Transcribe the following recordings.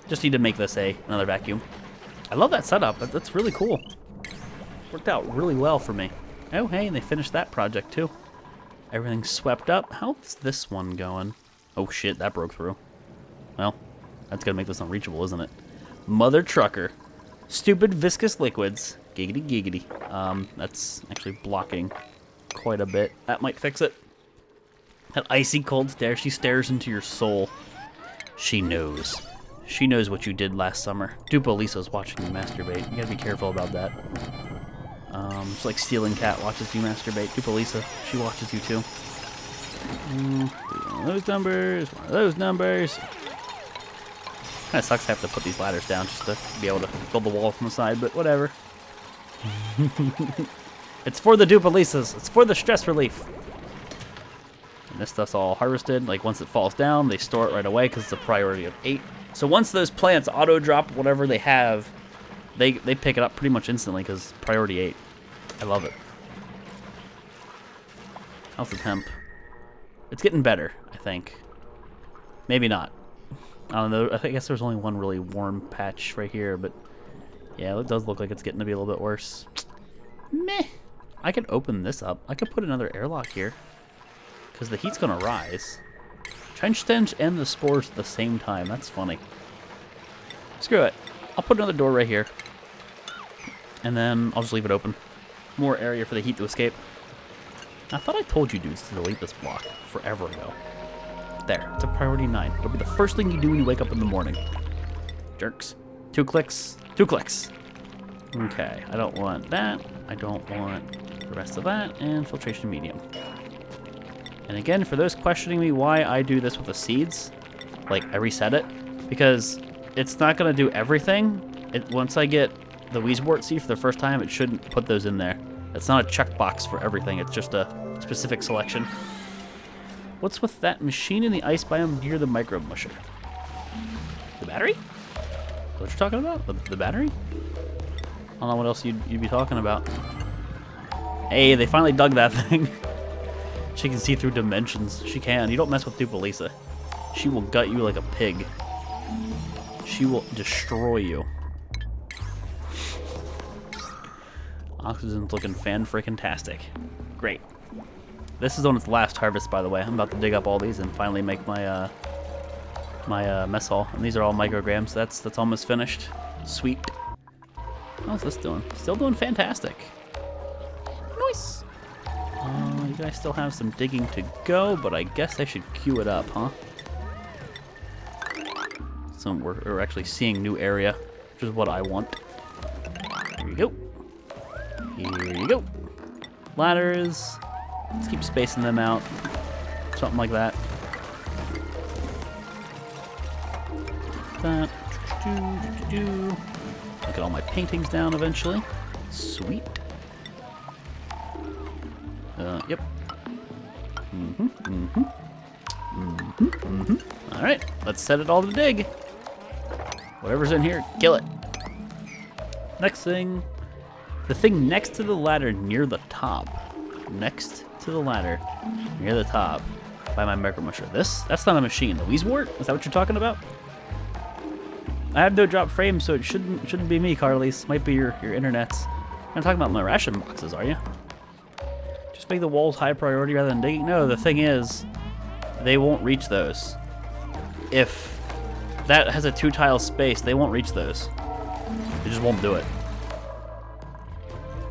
Just need to make this another vacuum. I love that setup. That's really cool. Worked out really well for me. Oh, hey, and they finished that project too. Everything's swept up. How's this one going? Oh shit, that broke through. Well, that's gonna make this unreachable, isn't it? Mother trucker. Stupid viscous liquids. Giggity giggity. That's actually blocking quite a bit. That might fix it. That icy cold stare. She stares into your soul. She knows. She knows what you did last summer. DUPEALISA's watching you masturbate. You gotta be careful about that. It's like Stealing Cat watches you masturbate. DUPEALISA, she watches you too. One of those numbers, one of those numbers. Kinda sucks to have to put these ladders down just to be able to build the wall from the side, but whatever. It's for the DUPEALISAs. It's for the stress relief. And this stuff's all harvested. Like once it falls down, they store it right away because it's a priority of 8. So once those plants auto-drop whatever they have, they pick it up pretty much instantly because priority 8. I love it. How's the temp? It's getting better, I think. Maybe not. I don't know. I guess there's only one really warm patch right here, but yeah, it does look like it's getting to be a little bit worse. Meh. I could open this up. I could put another airlock here because the heat's gonna rise. Trench stench and the spores at the same time. That's funny. Screw it. I'll put another door right here. And then I'll just leave it open. More area for the heat to escape. I thought I told you dudes to delete this block forever ago. There. It's a priority 9. It'll be the first thing you do when you wake up in the morning. Jerks. 2 clicks. 2 clicks. Okay. I don't want that. I don't want the rest of that. And filtration medium. And again, for those questioning me why I do this with the seeds, like I reset it, because it's not going to do everything. Once I get the Weezewort seed for the first time, it shouldn't put those in there. It's not a checkbox for everything. It's just a specific selection. What's with that machine in the ice biome near the microbe musher? The battery? What you're talking about? The battery? I don't know what else you'd be talking about. Hey, they finally dug that thing. She can see through dimensions. She can. You don't mess with DUPEALISA. She will gut you like a pig. She will destroy you. Oxygen's looking fan-freaking-tastic. Great. This is on its last harvest, by the way. I'm about to dig up all these and finally make my mess hall. And these are all micrograms. That's almost finished. Sweet. How's this doing? Still doing fantastic. Nice. You guys still have some digging to go, but I guess I should queue it up, huh? So we're actually seeing new area, which is what I want. Here you go. Here you go. Ladders. Let's keep spacing them out. Something like that. That. I'll get all my paintings down eventually. Sweet. Yep. All right, let's set it all to dig. Whatever's in here, kill it. Next thing, the thing next to the ladder near the top. Next to the ladder near the top by my micromusher. That's not a machine. The Weezewort? Is that what you're talking about? I have no drop frame, so it shouldn't be me, Carly's. Might be your internet's. You're not talking about my ration boxes, are you? Just make the walls high priority rather than digging. No, the thing is, they won't reach those. If that has a 2-tile space, they won't reach those. They just won't do it.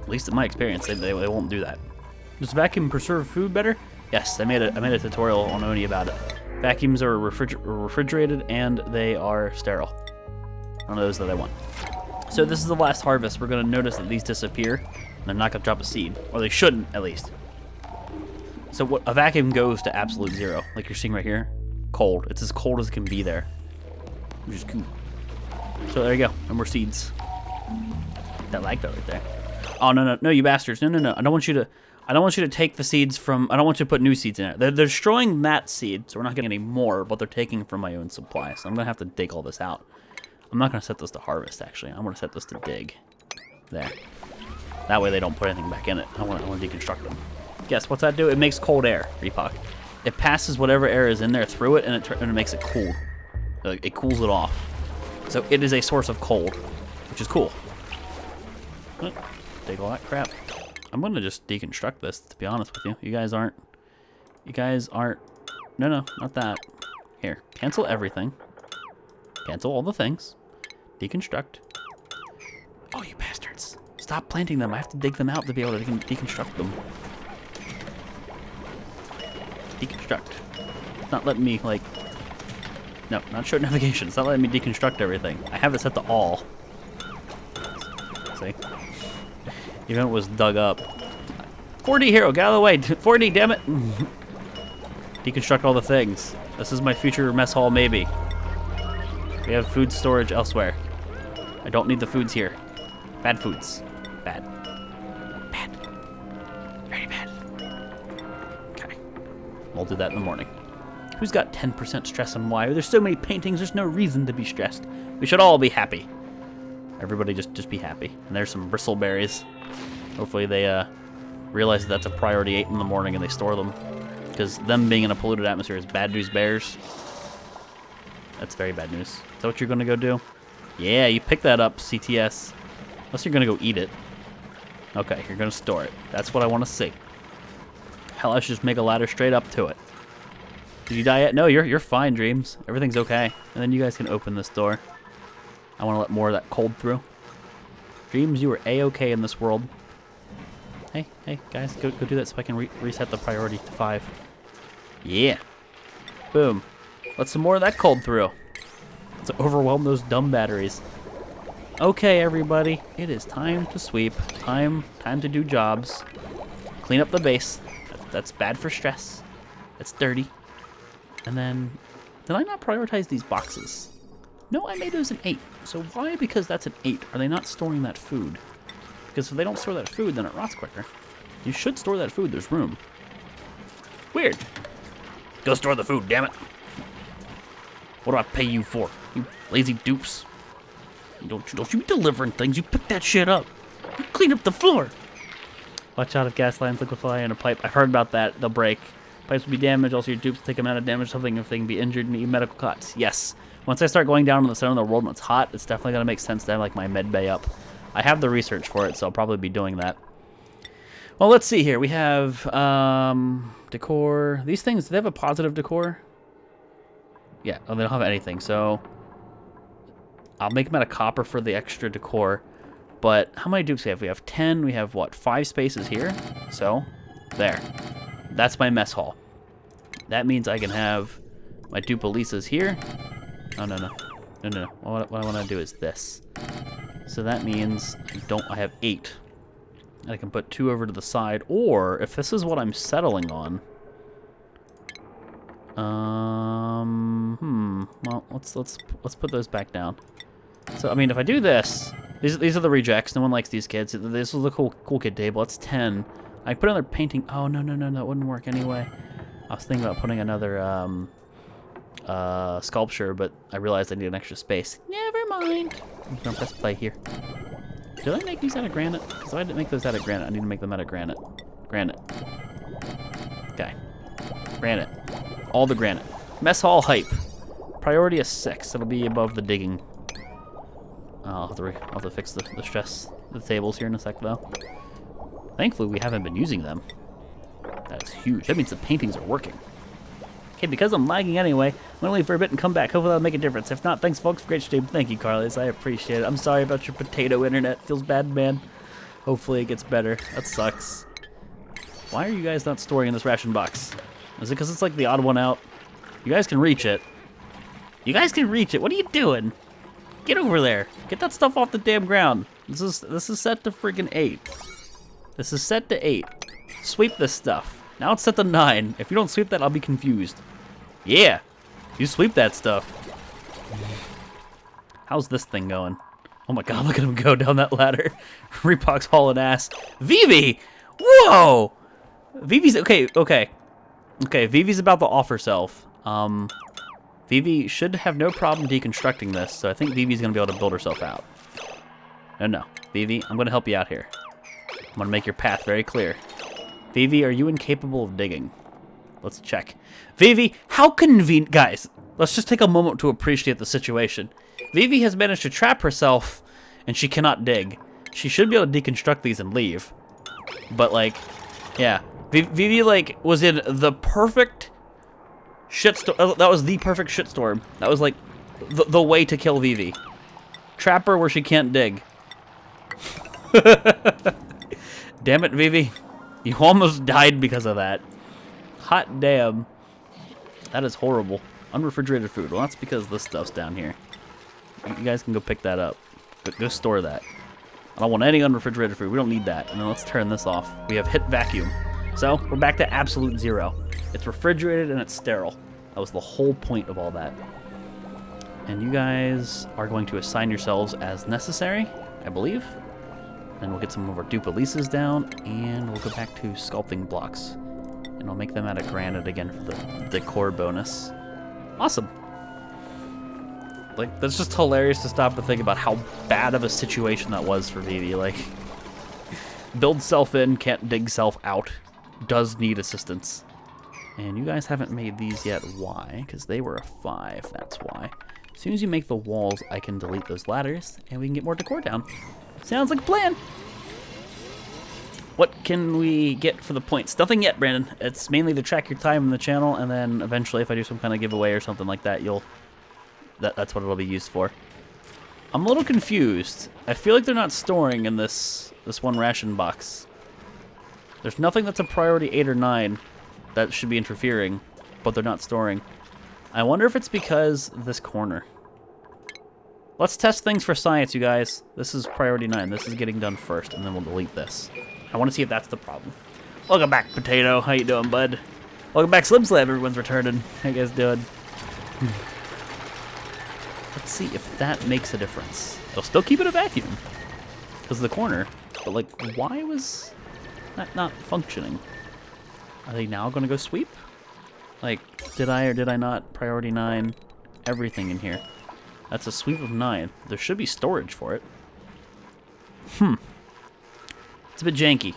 At least in my experience, they won't do that. Does vacuum preserve food better? Yes, I made a tutorial on Oni about it. Vacuums are refrigerated and they are sterile. One of those that I want. So this is the last harvest. We're gonna notice that these disappear. And they're not gonna drop a seed, or they shouldn't at least. So what a vacuum goes to absolute 0, like you're seeing right here. Cold. It's as cold as it can be there, which is cool. So there you go. No more seeds. That lagged out right there. Oh no, you bastards! No! I don't want you to take the seeds from. I don't want you to put new seeds in it. They're destroying that seed, so we're not getting any more. But they're taking from my own supply, so I'm gonna have to dig all this out. I'm not gonna set this to harvest. Actually, I'm gonna set this to dig. There. That way they don't put anything back in it. I want to deconstruct them. Guess what's that do? It makes cold air, Repock. It passes whatever air is in there through it, and it makes it cool. It cools it off. So it is a source of cold, which is cool. Take all that crap. I'm gonna just deconstruct this, to be honest with you. You guys aren't. No, not that. Here, cancel everything. Cancel all the things. Deconstruct. Oh, you bastards! Stop planting them. I have to dig them out to be able to deconstruct them. Deconstruct. It's not letting me, like... No, not short navigation. It's not letting me deconstruct everything. I have it set to all. See? Even if it was dug up. 4D hero, get out of the way! 4D, damn it! Deconstruct all the things. This is my future mess hall, maybe. We have food storage elsewhere. I don't need the foods here. Bad foods. Bad. Bad. Very bad. Okay. We'll do that in the morning. Who's got 10% stress and why? There's so many paintings, there's no reason to be stressed. We should all be happy. Everybody just be happy. And there's some bristleberries. Hopefully they realize that that's a priority 8 in the morning and they store them. Because them being in a polluted atmosphere is bad news bears. That's very bad news. Is that what you're going to go do? Yeah, you pick that up, CTS. Unless you're going to go eat it. Okay, you're going to store it. That's what I want to see. Hell, I should just make a ladder straight up to it. Did you die yet? No, you're fine, Dreams. Everything's okay. And then you guys can open this door. I want to let more of that cold through. Dreams, you were A-okay in this world. Hey, guys, go do that so I can reset the priority to 5. Yeah. Boom. Let some more of that cold through. Let's overwhelm those dumb batteries. Okay, everybody. It is time to sweep. Time to do jobs. Clean up the base. That's bad for stress. That's dirty. And then, did I not prioritize these boxes? No, I made those an 8. So why, because that's an 8, are they not storing that food? Because if they don't store that food, then it rots quicker. You should store that food, there's room. Weird. Go store the food, damn it. What do I pay you for? You lazy dupes. Don't you be delivering things, you pick that shit up. You clean up the floor. Watch out if gas lines liquefy in a pipe. I've heard about that, they'll break. Pipes will be damaged, also your dupes take amount of damage, something if they can be injured and need medical cots. Yes. Once I start going down in the center of the world when it's hot, it's definitely going to make sense to have like my med bay up. I have the research for it, so I'll probably be doing that. Well, let's see here. We have decor. These things, do they have a positive decor? Yeah, oh, they don't have anything, so I'll make them out of copper for the extra decor. But how many dupes do we have? We have 10. We have, what, 5 spaces here? So, there. That's my mess hall. That means I can have my DUPEALISAs here. Oh, no. What I want to do is this. So that means I have 8. I can put 2 over to the side, or if this is what I'm settling on, well, let's put those back down. So I mean, if I do this, these are the rejects. No one likes these kids. This is the cool kid table. It's 10. I put another painting. Oh no, that wouldn't work anyway. I was thinking about putting another sculpture, but I realized I need an extra space. Never mind. I'm gonna press play here. Did I make these out of granite? Because if I didn't make those out of granite, I need to make them out of granite. Granite. Okay. Granite. All the granite. Mess hall hype. Priority is 6. It'll be above the digging. I'll have to fix the stress of the tables here in a sec, though. Thankfully, we haven't been using them. That is huge. That means the paintings are working. Okay, because I'm lagging anyway, I'm going to leave for a bit and come back. Hopefully that'll make a difference. If not, thanks, folks. Great stream. Thank you, Carlos. I appreciate it. I'm sorry about your potato internet. Feels bad, man. Hopefully it gets better. That sucks. Why are you guys not storing in this ration box? Is it because it's like the odd one out? You guys can reach it. You guys can reach it. What are you doing? Get over there. Get that stuff off the damn ground. This is set to freaking 8. This is set to 8. Sweep this stuff. Now it's set to 9. If you don't sweep that, I'll be confused. Yeah. You sweep that stuff. How's this thing going? Oh my god, look at him go down that ladder. Repock's hauling ass. Vivi! Whoa! Vivi's... Okay. Vivi's about to off herself. Vivi should have no problem deconstructing this, so I think Vivi's going to be able to build herself out. No. Vivi, I'm going to help you out here. I'm going to make your path very clear. Vivi, are you incapable of digging? Let's check. Vivi, how convenient... Guys, let's just take a moment to appreciate the situation. Vivi has managed to trap herself, and she cannot dig. She should be able to deconstruct these and leave. But, like, yeah. Vivi, like, was in the perfect shitstorm. That was the perfect shitstorm. That was, like, the way to kill Vivi. Trap her where she can't dig. Damn it, Vivi. You almost died because of that. Hot damn. That is horrible. Unrefrigerated food. Well, that's because this stuff's down here. You guys can go pick that up. But go store that. I don't want any unrefrigerated food. We don't need that. And then let's turn this off. We have hit vacuum. So, we're back to absolute zero. It's refrigerated and it's sterile. That was the whole point of all that. And you guys are going to assign yourselves as necessary, I believe. And we'll get some of our DUPEALISAs down, and we'll go back to sculpting blocks. And I'll make them out of granite again for the decor bonus. Awesome. Like, that's just hilarious to stop and think about how bad of a situation that was for Vivi. Like, build self in, can't dig self out. Does need assistance. And you guys haven't made these yet. Why? Because they were a 5, that's why. As soon as you make the walls, I can delete those ladders, and we can get more decor down. Sounds like a plan. What can we get for the points? Nothing yet, Brandon. It's mainly to track your time on the channel, and then eventually if I do some kind of giveaway or something like that, that's what it'll be used for. I'm a little confused. I feel like they're not storing in this one ration box. There's nothing that's a priority 8 or 9 that should be interfering, but they're not storing. I wonder if it's because this corner. Let's test things for science, you guys. This is priority 9. This is getting done first, and then we'll delete this. I want to see if that's the problem. Welcome back, Potato. How you doing, bud? Welcome back, Slim Slab. Everyone's returning. How you guys doing? Let's see if that makes a difference. They'll still keep it a vacuum because of the corner. But, like, why was that not functioning? Are they now going to go sweep? Like, did I or did I not priority 9 everything in here? That's a sweep of 9. There should be storage for it. It's a bit janky.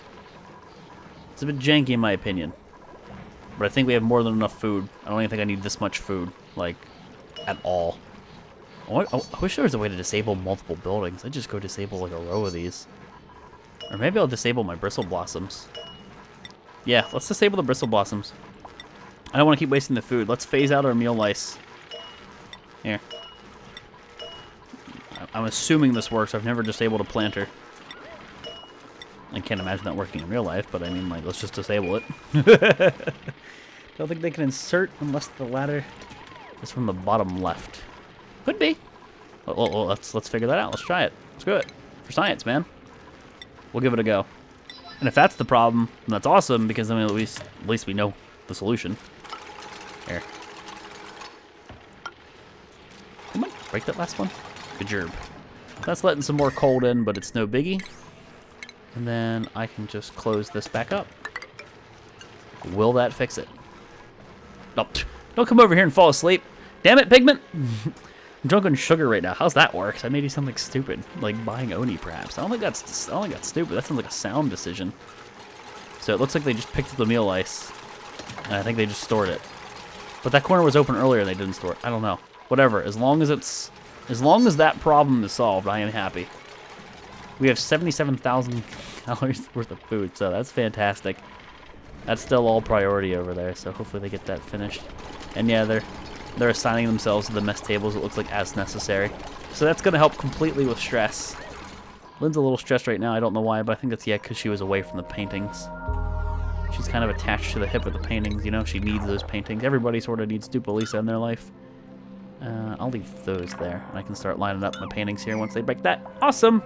It's a bit janky in my opinion. But I think we have more than enough food. I don't even think I need this much food, like, at all. I wish there was a way to disable multiple buildings. I'd just go disable, like, a row of these. Or maybe I'll disable my bristle blossoms. Yeah, let's disable the bristle blossoms. I don't want to keep wasting the food. Let's phase out our meal lice. Here. I'm assuming this works. I've never disabled a planter. I can't imagine that working in real life, but I mean, like, let's just disable it. Don't think they can insert unless the ladder is from the bottom left. Could be. Well, let's figure that out. Let's try it. Let's do it. For science, man. We'll give it a go. And if that's the problem, then that's awesome, because then at least we know the solution. Here. Come on, break that last one. Good job. That's letting some more cold in, but it's no biggie. And then I can just close this back up. Will that fix it? Nope. Don't come over here and fall asleep. Damn it, Pigment! I'm drunk on sugar right now. How's that work? I made you something stupid, like buying Oni, perhaps. I don't think that's stupid. That sounds like a sound decision. So it looks like they just picked up the meal ice, and I think they just stored it. But that corner was open earlier and they didn't store it. I don't know. Whatever. As long as that problem is solved, I am happy. We have $77,000 worth of food, so that's fantastic. That's still all priority over there, so hopefully they get that finished. And yeah, they're assigning themselves to the mess tables, it looks like, as necessary. So that's going to help completely with stress. Lynn's a little stressed right now, I don't know why, but I think that's, yeah, because she was away from the paintings. She's kind of attached to the hip of the paintings, you know? She needs those paintings. Everybody sort of needs DUPEALISA in their life. I'll leave those there, and I can start lining up my paintings here once they break that. Awesome!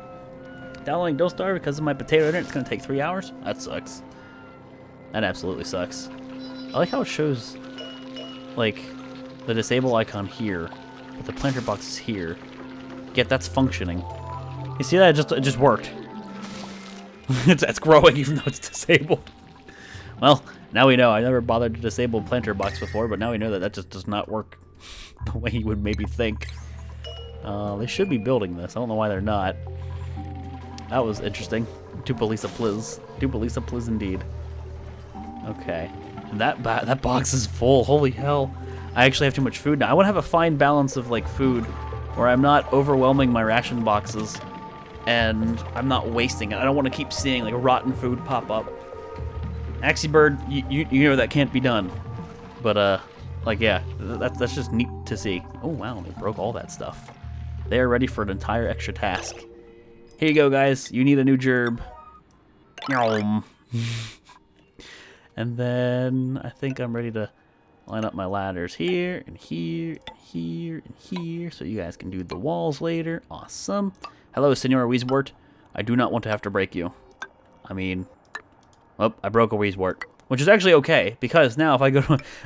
Downloading Don't Starve because of my potato internet. It's going to take 3 hours? That sucks. That absolutely sucks. I like how it shows, like, the disable icon here, but the planter box is here. Yet that's functioning. You see that? It just worked. It's growing even though it's disabled. Well, now we know. I never bothered to disable planter box before, but now we know that that just does not work the way you would maybe think. They should be building this. I don't know why they're not. That was interesting. DUPEALISA please. DUPEALISA please indeed. Okay. And that box is full. Holy hell. I actually have too much food now. I want to have a fine balance of like food where I'm not overwhelming my ration boxes and I'm not wasting it. I don't want to keep seeing like rotten food pop up. Axie Bird, you know that can't be done. But like yeah, that's just neat to see. Oh wow, they broke all that stuff. They are ready for an entire extra task. Here you go, guys. You need a new gerb. And then I think I'm ready to line up my ladders here and here and here and here so you guys can do the walls later. Awesome. Hello, Senor Weezewort. I do not want to have to break you. I mean, oh, I broke a Weezewort, which is actually okay because now if I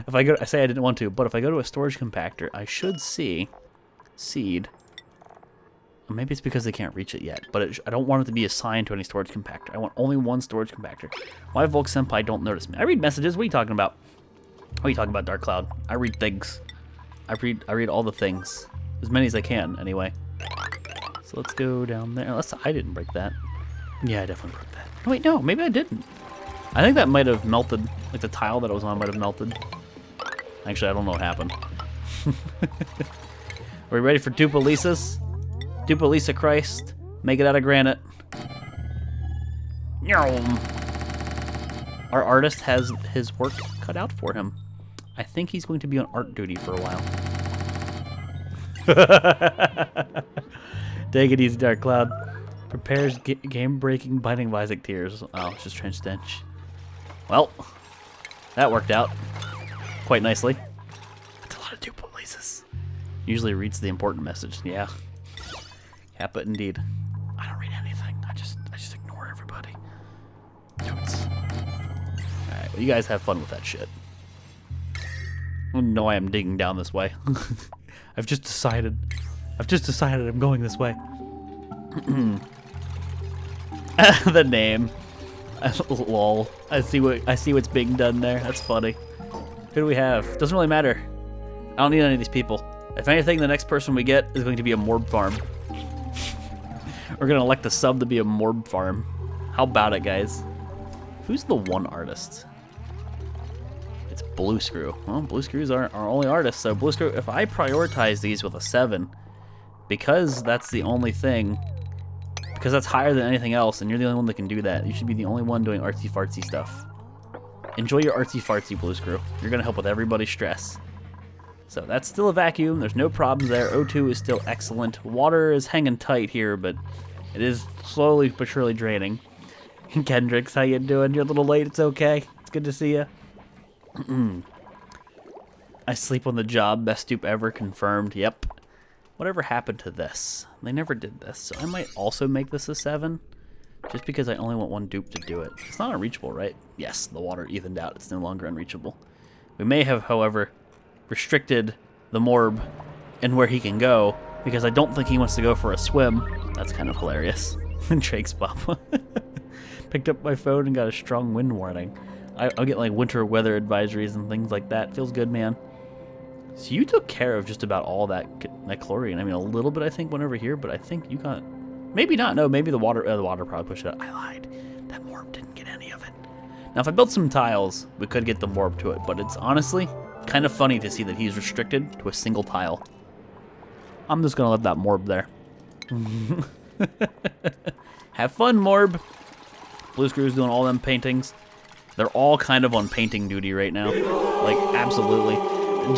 I say I didn't want to, but if I go to a storage compactor, I should see seed. Maybe it's because they can't reach it yet, but I don't want it to be assigned to any storage compactor. I want only one storage compactor. Why Volx Senpai don't notice me? I read messages. What are you talking about? What are you talking about, Dark Cloud? I read things. I read all the things. As many as I can, anyway. So let's go down there. I didn't break that. Yeah, I definitely broke that. Oh, wait, no. Maybe I didn't. I think that might have melted. Like the tile that I was on might have melted. Actually, I don't know what happened. Are we ready for DUPEALISAs? DUPEALISA Christ. Make it out of granite. Our artist has his work cut out for him. I think he's going to be on art duty for a while. Take it easy, Dark Cloud. Prepares game-breaking biting Visek tears. Oh, it's just trench stench. Well, that worked out quite nicely. That's a lot of DUPEALISAs. Usually reads the important message. Yeah. Yeah, but indeed. I don't read anything. I just ignore everybody. Alright, well, you guys have fun with that shit. I don't know why I'm digging down this way. I've just decided I'm going this way. The name. Lol. I see what's being done there. That's funny. Who do we have? Doesn't really matter. I don't need any of these people. If anything, the next person we get is going to be a morb farm. We're going to elect a sub to be a morb farm. How about it, guys? Who's the one artist? It's Blue Screw. Well, Blue Screw's our only artist, so Blue Screw, if I prioritize these with a 7, because that's the only thing, because that's higher than anything else, and you're the only one that can do that, you should be the only one doing artsy-fartsy stuff. Enjoy your artsy-fartsy, Blue Screw. You're going to help with everybody's stress. So that's still a vacuum. There's no problems there. O2 is still excellent. Water is hanging tight here, but it is slowly but surely draining. Kendricks, how you doing? You're a little late. It's okay. It's good to see you. I sleep on the job. Best dupe ever confirmed. Yep. Whatever happened to this? They never did this, so I might also make this a 7. Just because I only want one dupe to do it. It's not unreachable, right? Yes, the water evened out. It's no longer unreachable. We may have, however, restricted the morb and where he can go because I don't think he wants to go for a swim. That's kind of hilarious. Drake's Papa. Picked up my phone and got a strong wind warning. I'll get like winter weather advisories and things like that. Feels good, man. So you took care of just about all that chlorine. I mean, a little bit I think went over here, but I think you got... Maybe not. No, maybe the water probably pushed it out. I lied. That morb didn't get any of it. Now, if I built some tiles, we could get the morb to it, but it's honestly kind of funny to see that he's restricted to a single tile. I'm just going to let that morb there. Have fun, morb. Blue Screw's doing all them paintings. They're all kind of on painting duty right now. Like, absolutely.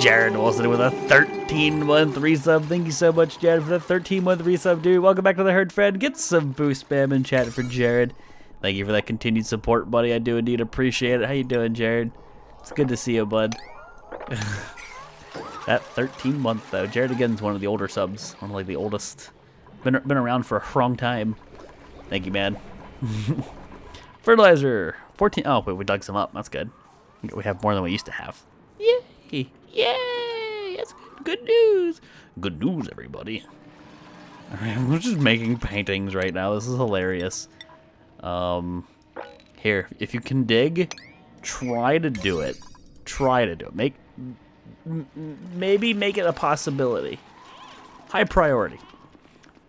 Jared Wilson with a 13-month resub. Thank you so much, Jared, for the 13-month resub, dude. Welcome back to the herd, friend. Get some boost spam in chat for Jared. Thank you for that continued support, buddy. I do indeed appreciate it. How you doing, Jared? It's good to see you, bud. That 13-month, though. Jared, again, is one of the older subs. One of, like, the oldest. Been around for a long time. Thank you, man. Fertilizer. 14. Oh, wait, we dug some up. That's good. We have more than we used to have. Yay! Yay! That's good news. Good news, everybody. Alright, we're just making paintings right now. This is hilarious. Here, if you can dig, try to do it. Try to do it. Maybe make it a possibility. High priority.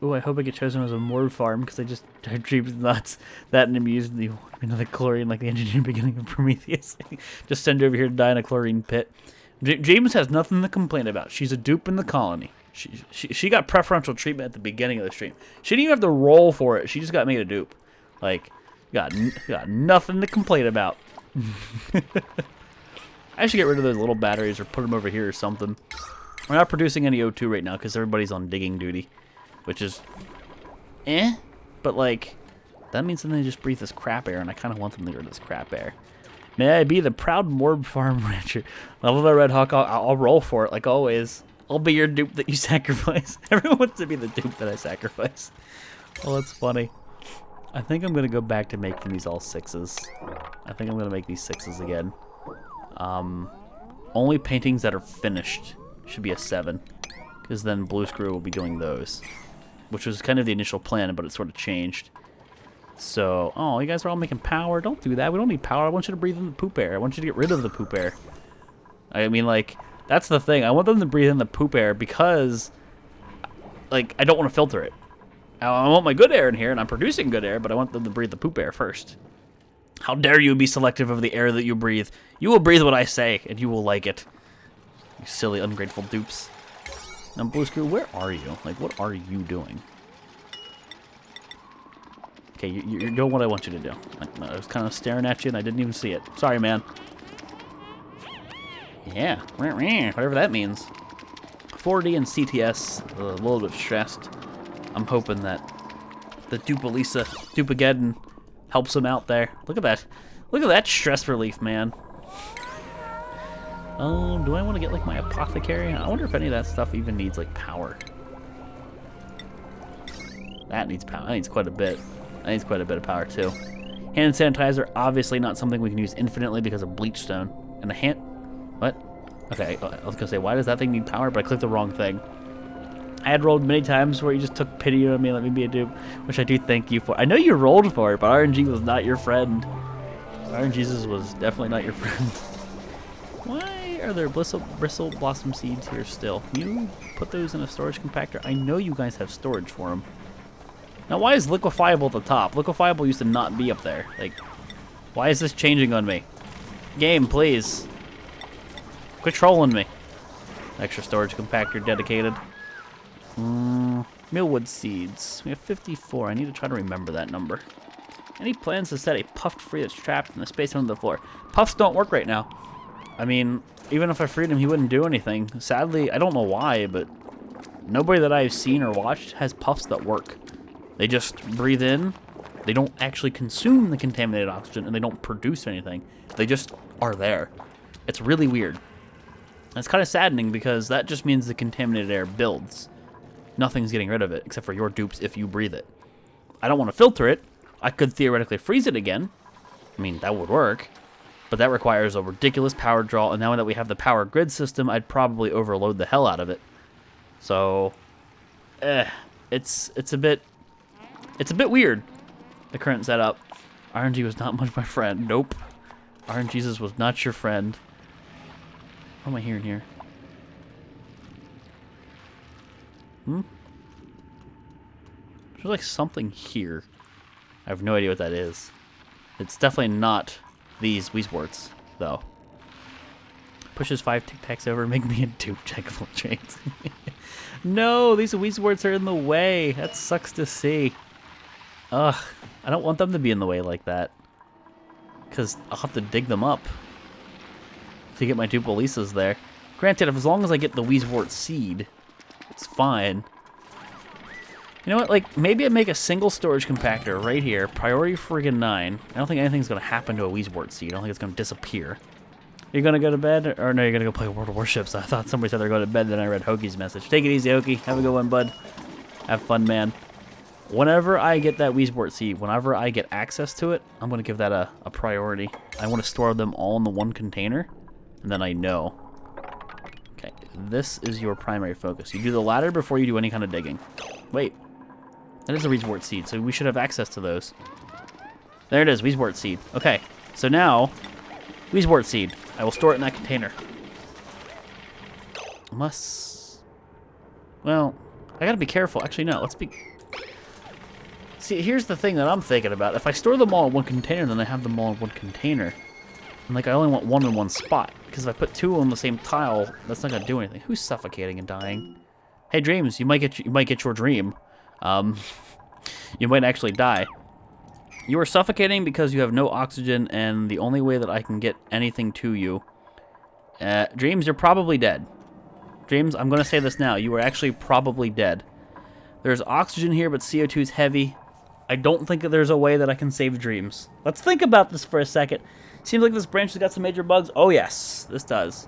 Oh, I hope I get chosen as a morgue farm because I just drive dreams nuts. That and I'm using the another chlorine like the engineer beginning of Prometheus. Just send her over here to die in a chlorine pit. James has nothing to complain about. She's a dupe in the colony. She got preferential treatment at the beginning of the stream. She didn't even have to roll for it. She just got made a dupe. Like, got nothing to complain about. I should get rid of those little batteries or put them over here or something. We're not producing any O2 right now because everybody's on digging duty. Which is, but like, that means then they just breathe this crap air, and I kind of want them to get rid of this crap air. May I be the proud Morb Farm Rancher? Level the Red Hawk, I'll roll for it, like always. I'll be your dupe that you sacrifice. Everyone wants to be the dupe that I sacrifice. Oh, that's funny. I think I'm going to go back to making these all 6s. I think I'm going to make these 6s again. Only paintings that are finished should be a 7. Because then Blue Screw will be doing those. Which was kind of the initial plan, but it sort of changed. So, oh, you guys are all making power. Don't do that. We don't need power. I want you to breathe in the poop air. I want you to get rid of the poop air. I mean, like, that's the thing. I want them to breathe in the poop air because, like, I don't want to filter it. I want my good air in here, and I'm producing good air, but I want them to breathe the poop air first. How dare you be selective of the air that you breathe? You will breathe what I say, and you will like it. You silly, ungrateful dupes. Now, Blue Screw, where are you? Like, what are you doing? Okay, you're doing what I want you to do. I was kind of staring at you, and I didn't even see it. Sorry, man. Yeah, whatever that means. 4D and CTS, a little bit stressed. I'm hoping that the DUPEAGEDDON helps him out there. Look at that. Look at that stress relief, man. Do I want to get, like, my apothecary? I wonder if any of that stuff even needs, like, power. That needs power. That needs quite a bit. That needs quite a bit of power, too. Hand sanitizer, obviously not something we can use infinitely because of bleach stone. And the hand... What? Okay, I was going to say, why does that thing need power? But I clicked the wrong thing. I had rolled many times where you just took pity on me and let me be a dupe, which I do thank you for. I know you rolled for it, but RNG was not your friend. RNGesus was definitely not your friend. Why are there bristle blossom seeds here still? Can you put those in a storage compactor? I know you guys have storage for them. Now, why is liquefiable at the top? Liquefiable used to not be up there. Like, why is this changing on me? Game, please. Quit trolling me. Extra storage compactor dedicated. Millwood seeds. We have 54. I need to try to remember that number. Any plans to set a puffed free that's trapped in the space under the floor? Puffs don't work right now. I mean, even if I freed him, he wouldn't do anything. Sadly, I don't know why, but nobody that I've seen or watched has puffs that work. They just breathe in. They don't actually consume the contaminated oxygen, and they don't produce anything. They just are there. It's really weird. And it's kind of saddening because that just means the contaminated air builds. Nothing's getting rid of it, except for your dupes if you breathe it. I don't want to filter it. I could theoretically freeze it again. I mean, that would work. But that requires a ridiculous power draw, and now that we have the power grid system, I'd probably overload the hell out of it. So, it's a bit weird, the current setup. RNG was not much my friend. Nope. RNGesus was not your friend. What am I hearing here? There's like something here. I have no idea what that is. It's definitely not these Weezworts, though. Pushes 5 Tic Tacs over, make me a dupe, checkable chains. No, these Weezworts are in the way. That sucks to see. Ugh, I don't want them to be in the way like that. Because I'll have to dig them up to get my DUPEALISAs there. Granted, as long as I get the Weezwort seed, it's fine. You know what, like, maybe I make a single storage compactor right here, priority friggin' 9. I don't think anything's going to happen to a Weezwort seed. I don't think it's going to disappear. You're going to go to bed? Or no, you're going to go play World of Warships. I thought somebody said they're going to bed, then I read Hoki's message. Take it easy, Hoki. Have a good one, bud. Have fun, man. Whenever I get that Weezwort seed, whenever I get access to it, I'm going to give that a priority. I want to store them all in the one container, and then I know. Okay, this is your primary focus. You do the ladder before you do any kind of digging. Wait. That is a Weezwort seed, so we should have access to those. There it is, Weezwort seed. Okay, so now, Weezwort seed. I will store it in that container. Well, I gotta be careful. Actually, no, let's be... See, here's the thing that I'm thinking about. If I store them all in one container, then I have them all in one container. And, like, I only want one in one spot. Because if I put two on the same tile, that's not going to do anything. Who's suffocating and dying? Hey, Dreams, you might get your dream. You might actually die. You are suffocating because you have no oxygen, and the only way that I can get anything to you... Dreams, you're probably dead. Dreams, I'm going to say this now. You are actually probably dead. There's oxygen here, but CO2 is heavy. I don't think that there's a way that I can save Dreams. Let's think about this for a second. Seems like this branch has got some major bugs. Oh, yes, this does.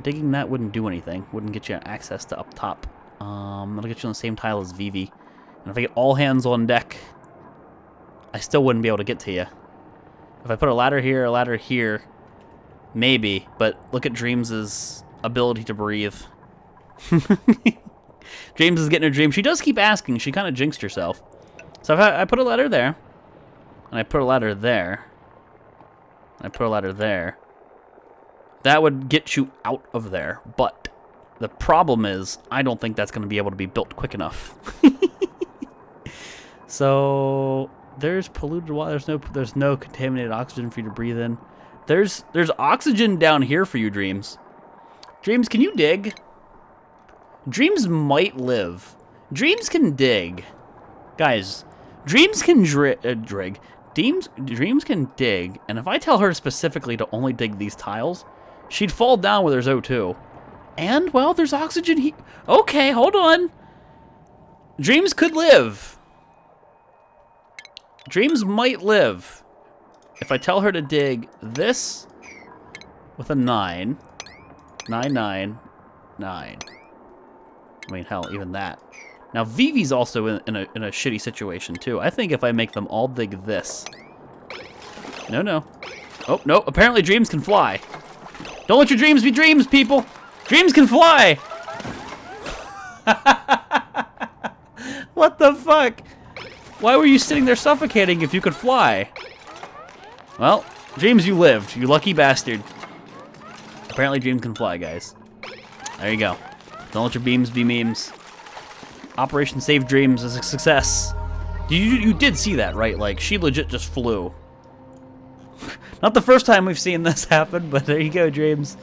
Digging that wouldn't do anything. Wouldn't get you access to up top. That'll get you on the same tile as Vivi. And if I get all hands on deck, I still wouldn't be able to get to you. If I put a ladder here, maybe. But look at Dreams' ability to breathe. Dreams is getting her dream. She does keep asking. She kind of jinxed herself. So if I put a ladder there, and I put a ladder there, and I put a ladder there, that would get you out of there. But the problem is, I don't think that's going to be able to be built quick enough. So there's polluted water. There's no contaminated oxygen for you to breathe in. There's oxygen down here for you, Dreams. Dreams, can you dig? Dreams might live. Dreams can dig. Guys, Dreams can dig. Dreams can dig, and if I tell her specifically to only dig these tiles, she'd fall down where there's O2. And, well, there's oxygen here. Okay, hold on. Dreams could live. Dreams might live. If I tell her to dig this with a 9. 9, 9, 9. I mean, hell, even that. Now, Vivi's also in a shitty situation, too. I think if I make them all dig this... No, no. Oh, no. Apparently Dreams can fly. Don't let your dreams be dreams, people! Dreams can fly! What the fuck? Why were you sitting there suffocating if you could fly? Well, Dreams, you lived. You lucky bastard. Apparently Dreams can fly, guys. There you go. Don't let your beams be memes. Operation Save Dreams is a success. You did see that, right? Like, she legit just flew. Not the first time we've seen this happen, but there you go, Dreams.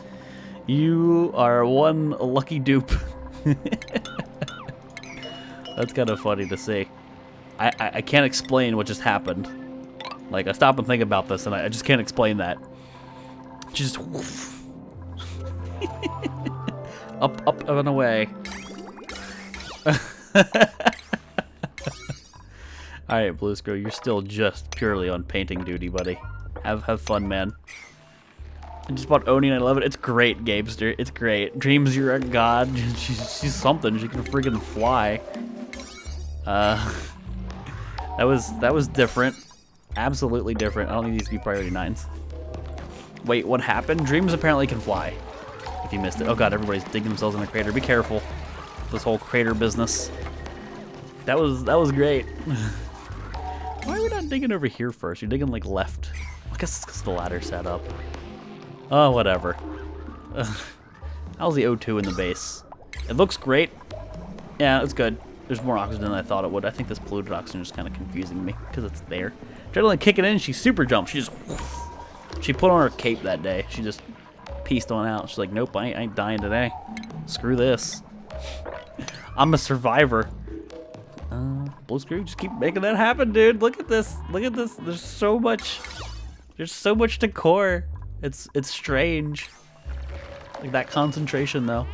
You are one lucky dupe. That's kind of funny to see. I can't explain what just happened. Like, I stop and think about this, and I just can't explain that. Just... up and away. Alright, Blue Screw, you're still just purely on painting duty, buddy. Have fun, man. I just bought Oni and I love it. It's great, Gamester. It's great. Dreams, you're a god. She's something. She can freaking fly. That was different. Absolutely different. I don't need these to be priority 9s. Wait, what happened? Dreams apparently can fly. If you missed it. Oh god, everybody's digging themselves in a crater. Be careful. This whole crater business. That was great. Why are we not digging over here first? You're digging like left. I guess it's because the ladder's set up. Oh, whatever. How's the O2 in the base? It looks great. Yeah, it's good. There's more oxygen than I thought it would. I think this polluted oxygen is kind of confusing me because it's there. Trying to kick it in, she super jumped. She put on her cape that day. She just pieced on out. She's like, nope, I ain't dying today. Screw this. I'm a survivor. Blue Screw, just keep making that happen, dude. Look at this. Look at this. There's so much decor. It's strange. Like that concentration, though.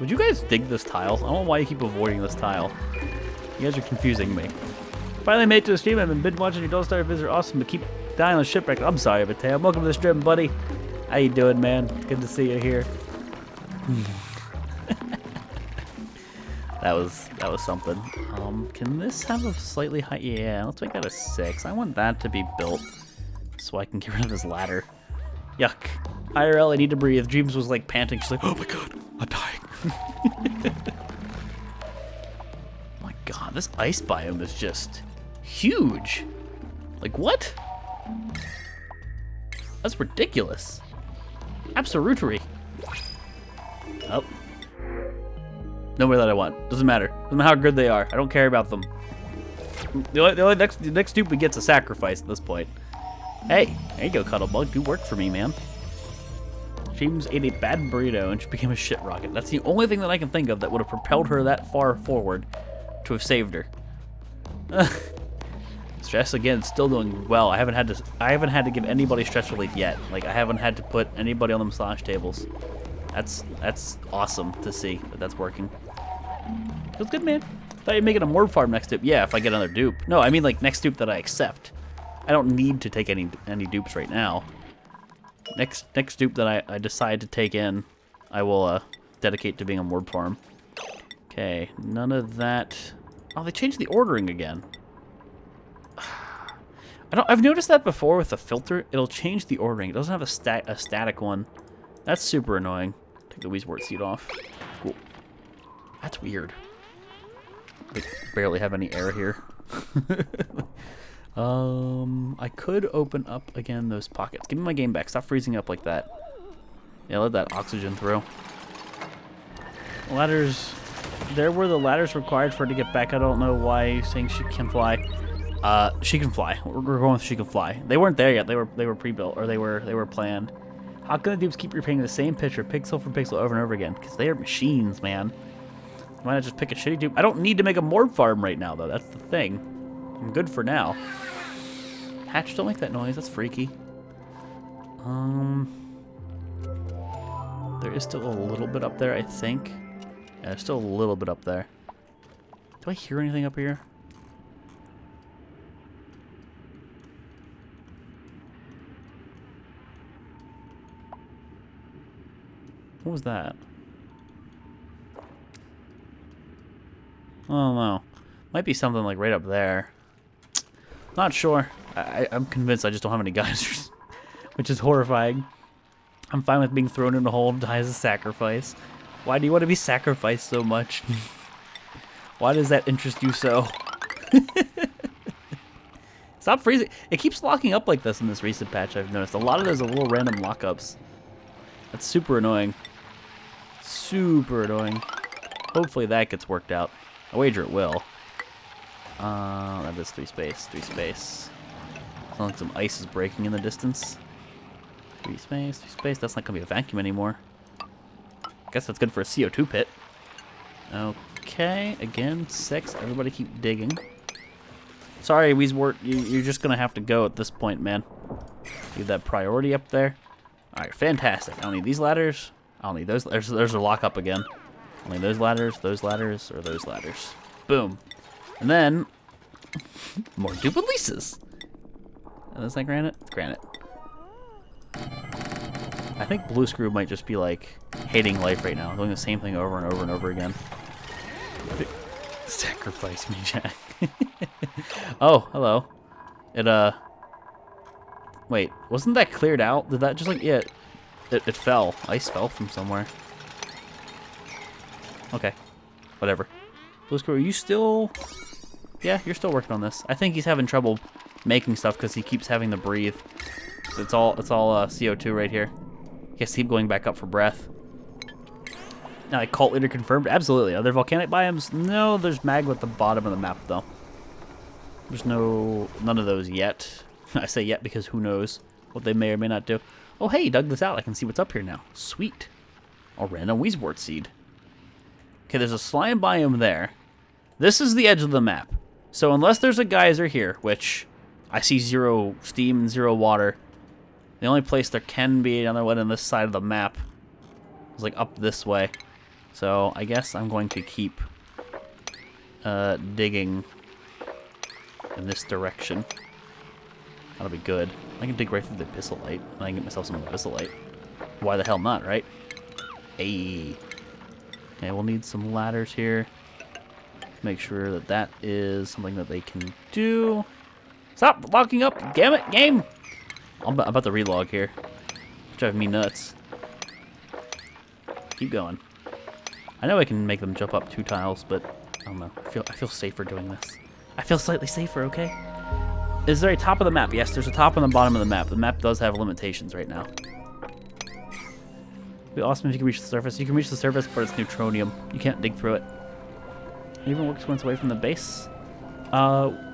Would you guys dig this tile? I don't know why you keep avoiding this tile. You guys are confusing me. Finally made it to the stream. I've been binge watching your Don't Starve videos are awesome, but keep dying on shipwreck. I'm sorry, Mateo. Welcome to the stream, buddy. How you doing, man? Good to see you here. That was something. Can this have a slightly high? Yeah, let's make that a 6. I want that to be built so I can get rid of this ladder. Yuck. IRL, I need to breathe. Dreams was like panting. She's like, oh my god, I'm dying. My god, this ice biome is just huge. Like, what? That's ridiculous. Absolutely. Oh. Nobody that I want. Doesn't matter. Doesn't matter how good they are. I don't care about them. The next dupe gets a sacrifice at this point. Hey, there you go, Cuddlebug. You worked for me, man. James ate a bad burrito and she became a shit rocket. That's the only thing that I can think of that would have propelled her that far forward to have saved her. Stress again, still doing well. I haven't had to give anybody stress relief yet. Like I haven't had to put anybody on the massage tables. That's awesome to see that that's working. Feels good, man. Thought you'd make it a morph farm next dupe. Yeah, if I get another dupe. No, I mean like next dupe that I accept. I don't need to take any dupes right now. Next dupe that I decide to take in, I will dedicate to being a morph farm. Okay, none of that. Oh, they changed the ordering again. I've noticed that before with the filter. It'll change the ordering. It doesn't have a static one. That's super annoying. Take the Weezewort seed off. Cool. That's weird. I barely have any air here. I could open up again those pockets. Give me my game back. Stop freezing up like that. Yeah, let that oxygen through. Ladders. There were the ladders required for her to get back. I don't know why you're saying she can fly. She can fly. We're going with she can fly. They weren't there yet. They were pre-built or they were planned. How can the dupes keep repeating the same picture, pixel for pixel, over and over again? Because they are machines, man. Why not just pick a shitty dupe? I don't need to make a morph farm right now, though. That's the thing. I'm good for now. Hatch, don't make that noise. That's freaky. There is still a little bit up there, I think. Yeah, there's still a little bit up there. Do I hear anything up here? What was that? Oh no. Might be something like right up there. Not sure. I'm convinced I just don't have any geysers, which is horrifying. I'm fine with being thrown in a hole and die as a sacrifice. Why do you want to be sacrificed so much? Why does that interest you so? Stop freezing. It keeps locking up like this in this recent patch, I've noticed. A lot of those are little random lockups. That's super annoying. Super annoying. Hopefully that gets worked out. I wager it will. That is 3 space. 3 space. Sounds like some ice is breaking in the distance. 3 space. 3 space. That's not going to be a vacuum anymore. Guess that's good for a CO2 pit. Okay. Again, 6. Everybody keep digging. Sorry, Weezewort. You're just going to have to go at this point, man. Leave that priority up there. Alright, fantastic. I don't need these ladders. I don't need those. There's a lock up again. I need those ladders, or those ladders. Boom. And then, more DUPEALISAs. Is that granite? Granite. I think Blue Screw might just be like hating life right now, doing the same thing over and over and over again. Sacrifice me, Jack. Oh, hello. Wait, wasn't that cleared out? Did that just like, yeah, it fell. Ice fell from somewhere. Okay, whatever. Blue Screw, are you still... Yeah, you're still working on this. I think he's having trouble making stuff because he keeps having to breathe. It's all CO2 right here. He has to keep going back up for breath. Now, like, cult leader confirmed? Absolutely. Are there volcanic biomes? No, there's magma at the bottom of the map, though. There's none of those yet. I say yet because who knows what they may or may not do. Oh, hey, you dug this out. I can see what's up here now. Sweet. A random Weezewort seed. Okay, there's a slime biome there. This is the edge of the map. So unless there's a geyser here, which I see 0 steam and 0 water, the only place there can be another one on this side of the map is like up this way. So I guess I'm going to keep digging in this direction. That'll be good. I can dig right through the abyssalite, and I can get myself some abyssalite. Why the hell not, right? Hey. Okay, we'll need some ladders here. Make sure that that is something that they can do. Stop locking up! Damn it, game! I'm about to relog here. Driving me nuts. Keep going. I know I can make them jump up 2 tiles, but I don't know. I feel safer doing this. I feel slightly safer, okay? Is there a top of the map? Yes, there's a top and the bottom of the map. The map does have limitations right now. It'd be awesome if you can reach the surface. You can reach the surface, but it's neutronium. You can't dig through it. It even works once away from the base.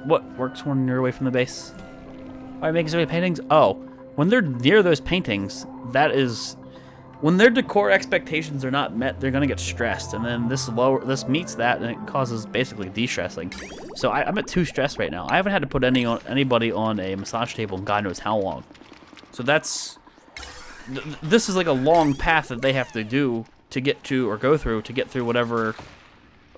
What works when you're away from the base? Why are you making so many paintings? Oh, when they're near those paintings, that is... When their decor expectations are not met, they're gonna get stressed, and then this meets that, and it causes basically de-stressing. So I'm at 2 stressed right now. I haven't had to put anybody on a massage table in God knows how long. So that's... This is like a long path that they have to do to get to, or go through, to get through whatever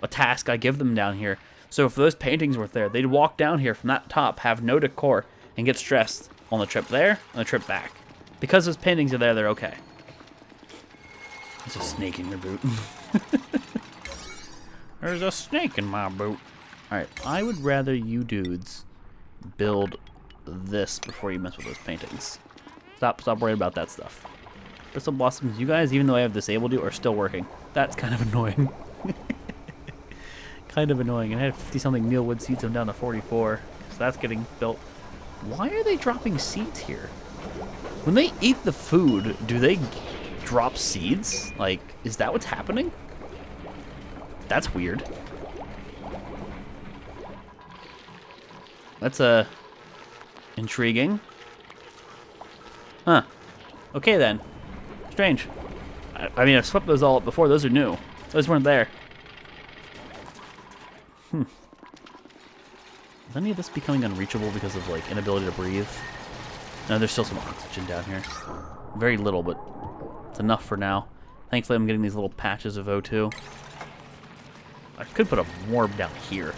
a task I give them down here. So if those paintings weren't there, they'd walk down here from that top, have no decor, and get stressed on the trip there and the trip back. Because those paintings are there, they're okay. There's a snake in your boot. There's a snake in my boot. Alright, I would rather you dudes build this before you mess with those paintings. Stop worrying about that stuff. Bristol Blossoms, you guys, even though I have disabled you, are still working. That's kind of annoying. Kind of annoying. And I had 50-something mealwood seeds, I'm down to 44. So that's getting built. Why are they dropping seeds here? When they eat the food, do they drop seeds? Like, is that what's happening? That's weird. That's intriguing. Huh. Okay then. Strange. I mean, I've swept those all up before. Those are new. Those weren't there. Is any of this becoming unreachable because of, like, inability to breathe? No, there's still some oxygen down here. Very little, but it's enough for now. Thankfully, I'm getting these little patches of O2. I could put a morb down here.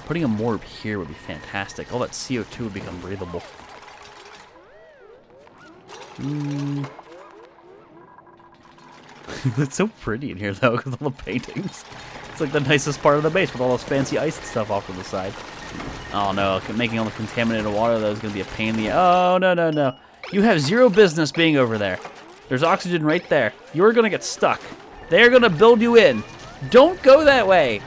Putting a morb here would be fantastic. All that CO2 would become breathable. It's so pretty in here, though, because all the paintings. It's like the nicest part of the base with all those fancy ice and stuff off to the side. Oh no, making all the contaminated water, though, is going to be a pain in the... Oh, no, no, no. You have zero business being over there. There's oxygen right there. You're going to get stuck. They're going to build you in. Don't go that way.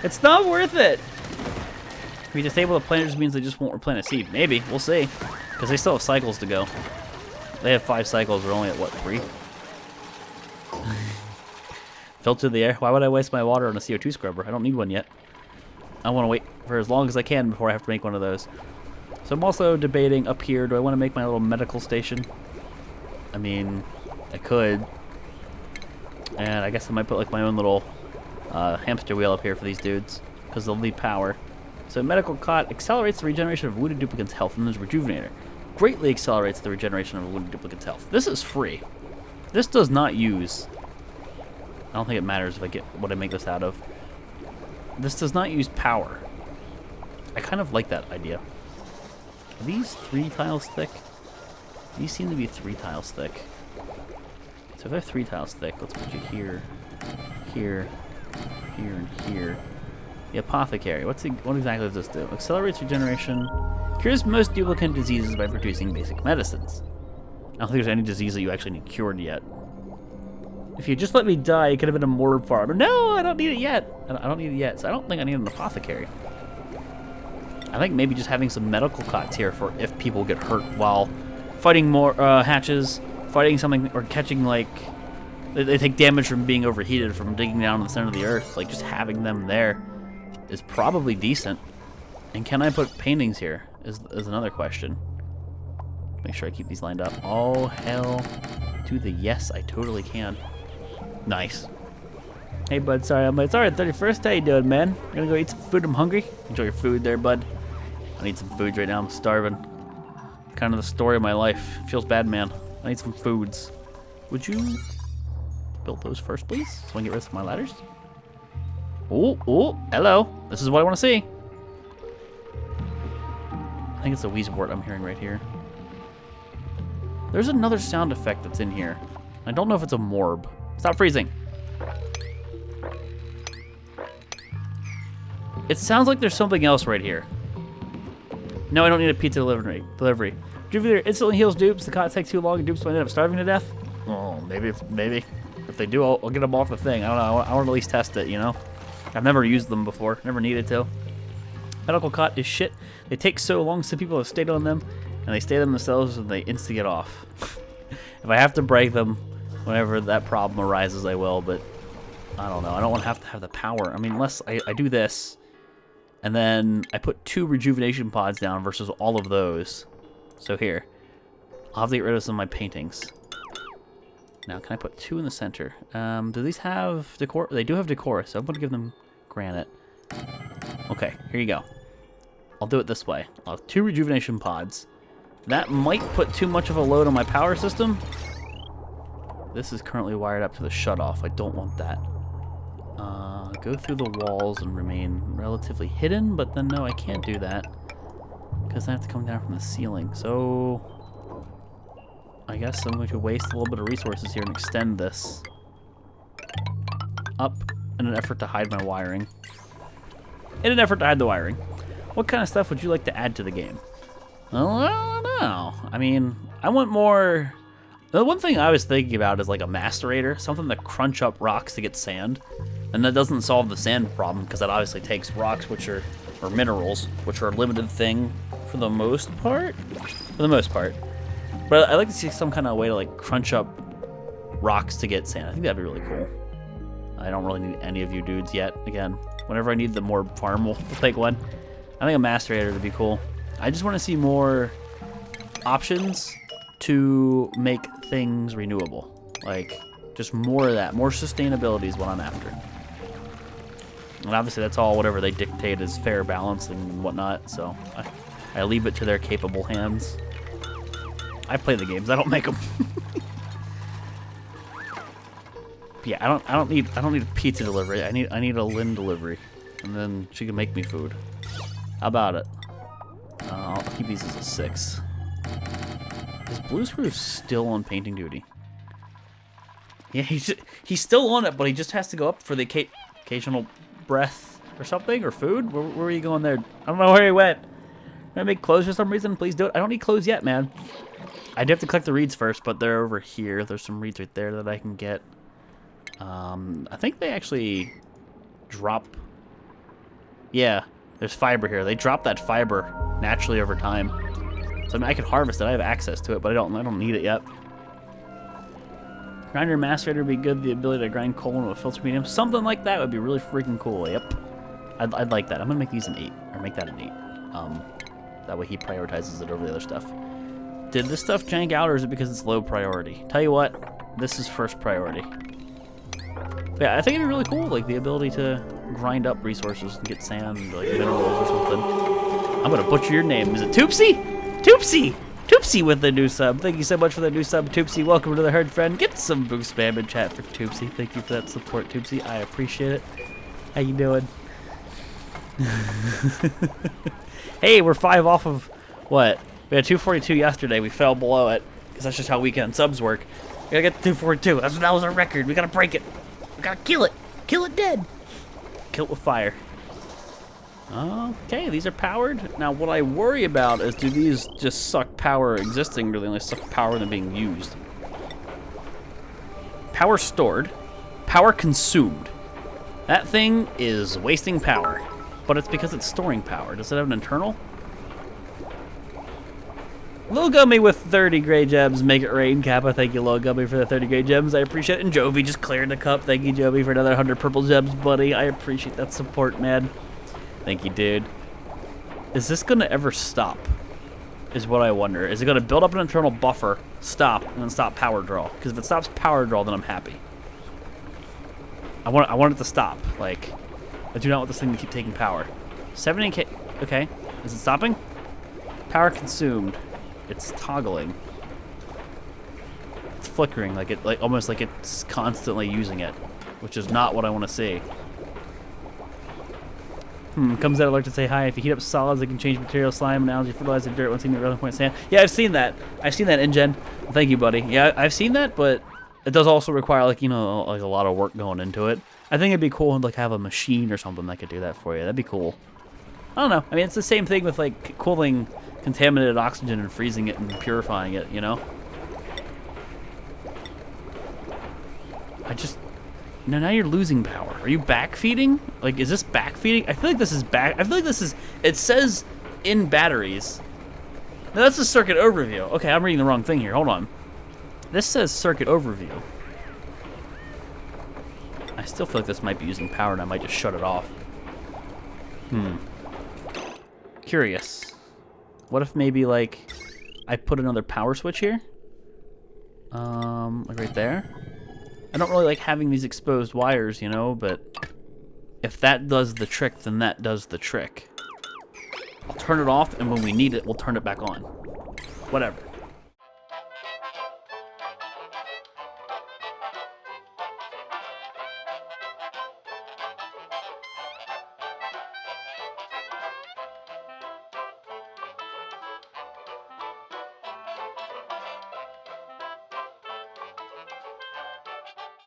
It's not worth it. If you disable the planters, means they just won't replant a seed. Maybe. We'll see. Because they still have cycles to go. They have 5 cycles. We're only at, what, 3? Filter the air. Why would I waste my water on a CO2 scrubber? I don't need one yet. I want to wait for as long as I can before I have to make one of those. So I'm also debating up here, do I want to make my little medical station? I mean, I could. And I guess I might put like my own little hamster wheel up here for these dudes, because they'll need power. So medical cot accelerates the regeneration of wounded duplicants' health, and there's rejuvenator. Greatly accelerates the regeneration of a wounded duplicant's health. This is free. This does not use... I don't think it matters if I get what I make this out of. This does not use power. I kind of like that idea. Are these 3 tiles thick? These seem to be 3 tiles thick. So if they're 3 tiles thick, let's put you here, here, here, and here. The apothecary. What exactly does this do? Accelerates regeneration. Cures most duplicant diseases by producing basic medicines. I don't think there's any disease that you actually need cured yet. If you just let me die, it could have been a morb farm. No, I don't need it yet. I don't need it yet, so I don't think I need an apothecary. I think maybe just having some medical cots here for if people get hurt while fighting more hatches, fighting something, or catching, like, they take damage from being overheated from digging down in the center of the earth. Like, just having them there is probably decent. And can I put paintings here is another question. Make sure I keep these lined up. Oh, hell to the yes, I totally can. Nice. Hey, bud, sorry, it's alright, 31st. How you doing, man? I'm gonna go eat some food. I'm hungry. Enjoy your food there, bud. I need some foods right now. I'm starving. Kind of the story of my life. Feels bad, man. I need some foods. Would you build those first, please? So I can get rid of my ladders? Oh, hello. This is what I want to see. I think it's a Wheezewort I'm hearing right here. There's another sound effect that's in here. I don't know if it's a morb. Stop freezing. It sounds like there's something else right here. No, I don't need a pizza delivery. Rejuvenator instantly heals dupes. The cot takes too long and dupes will end up starving to death. Oh, maybe. If they do, I'll get them off the thing. I don't know. I want to at least test it, you know? I've never used them before. Never needed to. Medical cot is shit. They take so long, some people have stayed on them, and they stay on themselves and they insta get off. If I have to break them, whenever that problem arises, I will, but I don't know. I don't want to have the power. I mean, unless I do this, And then I put 2 rejuvenation pods down versus all of those. So here. I'll have to get rid of some of my paintings. Now, can I put 2 in the center? Do these have decor? They do have decor, so I'm going to give them granite. Okay, here you go. I'll do it this way. I'll have 2 rejuvenation pods. That might put too much of a load on my power system. This is currently wired up to the shutoff. I don't want that. Go through the walls and remain relatively hidden, but then no, I can't do that. Because I have to come down from the ceiling. So I guess I'm going to waste a little bit of resources here and extend this up in an effort to hide my wiring. In an effort to hide the wiring. What kind of stuff would you like to add to the game? Well, I don't know. I mean, I want more... The one thing I was thinking about is like a macerator, something to crunch up rocks to get sand. And that doesn't solve the sand problem, because that obviously takes rocks, which are, or minerals, which are a limited thing for the most part. For the most part. But I'd like to see some kind of way to like crunch up rocks to get sand. I think that'd be really cool. I don't really need any of you dudes yet. Again, whenever I need the more farm, we'll take one. I think a macerator would be cool. I just want to see more options to make things renewable. Like, just more of that. More sustainability is what I'm after. And obviously that's all whatever they dictate is fair balancing and whatnot, so I leave it to their capable hands. I play the games, I don't make them. Yeah, I don't need a pizza delivery. I need a Lynn delivery. And then she can make me food. How about it? I'll keep these as a 6. Is Blue Screw still on painting duty? Yeah, he's still on it, but he just has to go up for the occasional breath or something, or food? Where are you going there? I don't know where he went. Can I make clothes for some reason? Please do it. I don't need clothes yet, man. I do have to collect the reeds first, but they're over here. There's some reeds right there that I can get. I think they actually drop... Yeah, there's fiber here. They drop that fiber naturally over time. So I mean, I can harvest it. I have access to it, but I don't need it yet. Grinder macerator would be good. The ability to grind coal into a filter medium. Something like that would be really freaking cool. Yep. I'd like that. I'm going to make these an 8. Or make that an 8. That way he prioritizes it over the other stuff. Did this stuff jank out, or is it because it's low priority? Tell you what, this is first priority. But yeah, I think it'd be really cool, like the ability to grind up resources and get sand, like minerals or something. I'm going to butcher your name. Is it Toopsy? Toopsy! Toopsy with the new sub. Thank you so much for the new sub, Toopsy. Welcome to the herd, friend. Get some boost spam in chat for Toopsy. Thank you for that support, Toopsy. I appreciate it. How you doing? Hey, we're 5 off of what? We had 242 yesterday. We fell below it because that's just how weekend subs work. We gotta get to 242. That was our record. We gotta break it. We gotta kill it. Kill it dead. Kill it with fire. Okay, these are powered. Now, what I worry about is, do these just suck power existing, or do they only suck power when being used? Power stored. Power consumed. That thing is wasting power. But it's because it's storing power. Does it have an internal? Lil Gummy with 30 gray gems. Make it rain, Kappa. Thank you, Lil Gummy, for the 30 gray gems. I appreciate it. And Jovi just cleared the cup. Thank you, Jovi, for another 100 purple gems, buddy. I appreciate that support, man. Thank you, dude. Is this going to ever stop? Is what I wonder. Is it going to build up an internal buffer, stop, and then stop power draw? Because if it stops power draw, then I'm happy. I want it to stop. Like, I do not want this thing to keep taking power. 70k. Okay. Is it stopping? Power consumed. It's toggling. It's flickering, like almost like it's constantly using it, which is not what I want to see. Comes that alert to say hi. If you heat up solids, it can change material, slime, and algae, fertilizer, dirt, once in your relevant point sand. Yeah, I've seen that. I've seen that, InGen. Thank you, buddy. Yeah, I've seen that, but it does also require, like, you know, like a lot of work going into it. I think it'd be cool to like have a machine or something that could do that for you. That'd be cool. I don't know. I mean, it's the same thing with like cooling contaminated oxygen and freezing it and purifying it, you know? Now you're losing power. Are you backfeeding? Like, is this backfeeding? I feel like this is back. I feel like this is, it says in batteries. No, that's the circuit overview. Okay, I'm reading the wrong thing here. Hold on. This says circuit overview. I still feel like this might be using power and I might just shut it off. curious. What if maybe, like, I put another power switch here? Like right there? I don't really like having these exposed wires, you know, but if that does the trick, then that does the trick. I'll turn it off, and when we need it, we'll turn it back on. Whatever.